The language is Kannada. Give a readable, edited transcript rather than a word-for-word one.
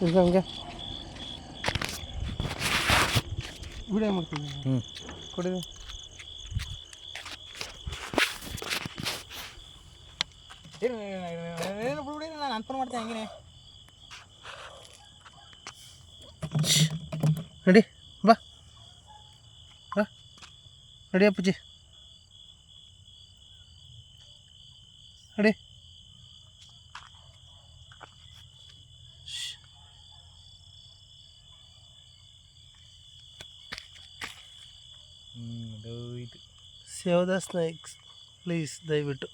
ಇದು ಹಂಗೆ ವಿಡಿಯೋ ಮಾಡ್ತೀನಿ. ಕೊಡಿದೆ ಏನು ಬಿಡ್ಬಿಡಿ, ನಾನು ಅನ್ಫೋನ್ ಮಾಡ್ತೇನೆ ಹಂಗೆ. ನಡಿ ಬಾ ಬಾ ನಡಿ ಅಪ್ಪುಜಿ ನಡಿ. ಇದು ಸೇವ್ ದ ಸ್ನೇಕ್ಸ್ ಪ್ಲೀಸ್ ದಯವಿಟ್ಟು.